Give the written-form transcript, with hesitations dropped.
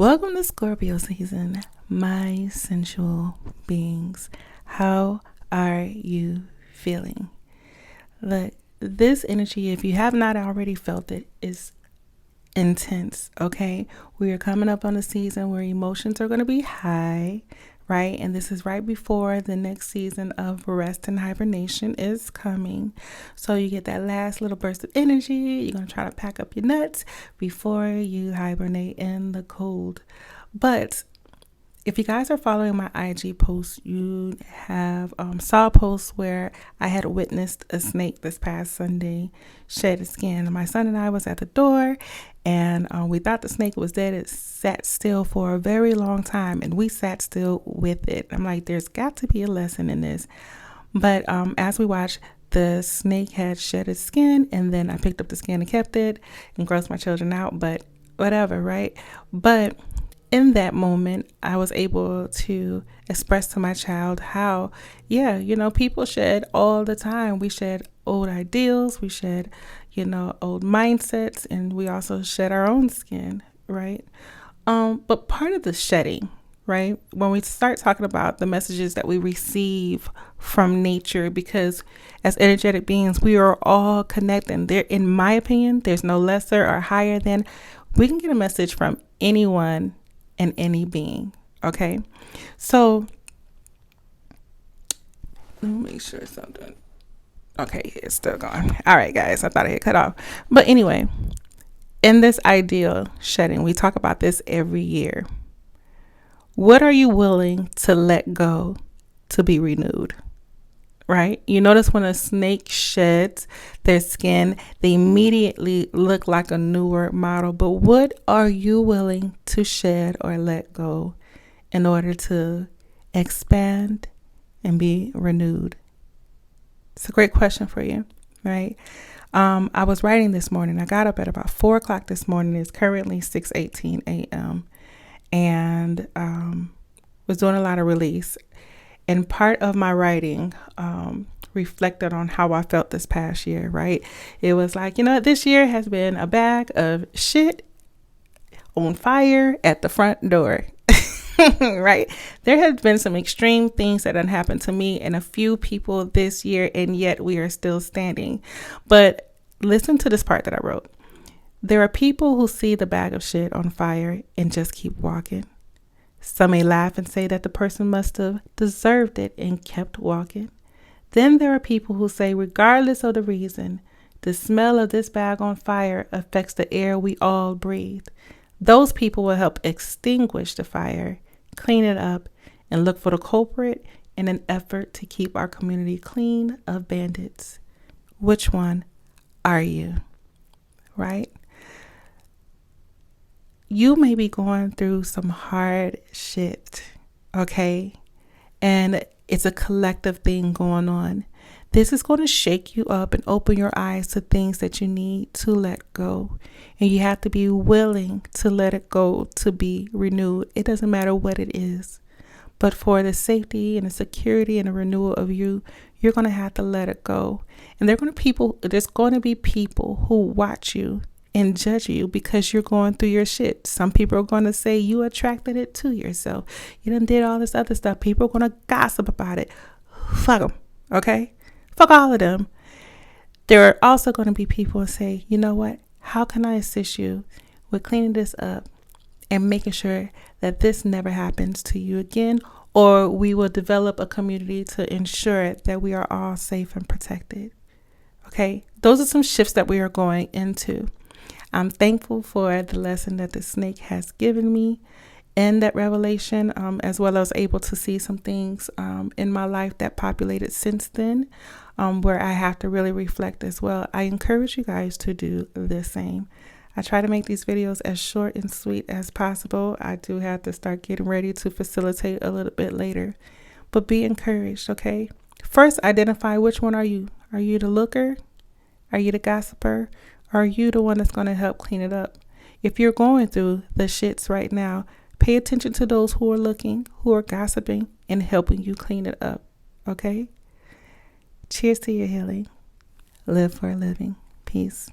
Welcome to Scorpio season, my sensual beings. How are you feeling? Look, this energy, if you have not already felt it, is intense, okay? We are coming up on a season where emotions are going to be high, right? And this is right before the next season of rest and hibernation is coming. So you get that last little burst of energy. You're going to try to pack up your nuts before you hibernate in the cold. But if you guys are following my IG posts, you have saw a post where I had witnessed a snake this past Sunday shed its skin. My son and I was at the door, and we thought the snake was dead. It sat still for a very long time, and we sat still with it. I'm like, there's got to be a lesson in this. But as we watched, the snake had shed its skin, and then I picked up the skin and kept it and grossed my children out, but whatever, right? But in that moment, I was able to express to my child how, people shed all the time. We shed old ideals, we shed, old mindsets, and we also shed our own skin, right? But part of the shedding, right, when we start talking about the messages that we receive from nature, because as energetic beings, we are all connected. There, in my opinion, there's no lesser or higher than. We can get a message from anyone and any being. Okay, so let me make sure something. Okay, it's still going. All right, guys, I thought I had cut off, but anyway, in this ideal shedding, we talk about this every year. What are you willing to let go to be renewed? Right? You notice when a snake sheds their skin, they immediately look like a newer model. But what are you willing to shed or let go in order to expand and be renewed? It's a great question for you, right? I was writing this morning. I got up at about 4 o'clock this morning. It's currently 6:18 a.m. and was doing a lot of release. And part of my writing reflected on how I felt this past year, right? It was like, this year has been a bag of shit on fire at the front door, right? There has been some extreme things that have happened to me and a few people this year, and yet we are still standing. But listen to this part that I wrote. There are people who see the bag of shit on fire and just keep walking. Some may laugh and say that the person must have deserved it and kept walking. Then there are people who say, regardless of the reason, the smell of this bag on fire affects the air we all breathe. Those people will help extinguish the fire, clean it up, and look for the culprit in an effort to keep our community clean of bandits. Which one are you? Right? You may be going through some hard shit, okay? And it's a collective thing going on. This is going to shake you up and open your eyes to things that you need to let go. And you have to be willing to let it go to be renewed. It doesn't matter what it is. But for the safety and the security and the renewal of you, you're going to have to let it go. And there's going to be people who watch you and judge you because you're going through your shit. Some people are going to say you attracted it to yourself. You done did all this other stuff. People are going to gossip about it. Fuck them, okay? Fuck all of them. There are also going to be people who say, you know what? How can I assist you with cleaning this up and making sure that this never happens to you again? Or we will develop a community to ensure that we are all safe and protected. Okay? Those are some shifts that we are going into. I'm thankful for the lesson that the snake has given me in that revelation, as well as able to see some things in my life that populated since then, where I have to really reflect as well. I encourage you guys to do the same. I try to make these videos as short and sweet as possible. I do have to start getting ready to facilitate a little bit later, but be encouraged, okay? First, identify which one are you. Are you the looker? Are you the gossiper? Are you the one that's going to help clean it up? If you're going through the shits right now, pay attention to those who are looking, who are gossiping, and helping you clean it up. Okay? Cheers to your healing. Live for a living. Peace.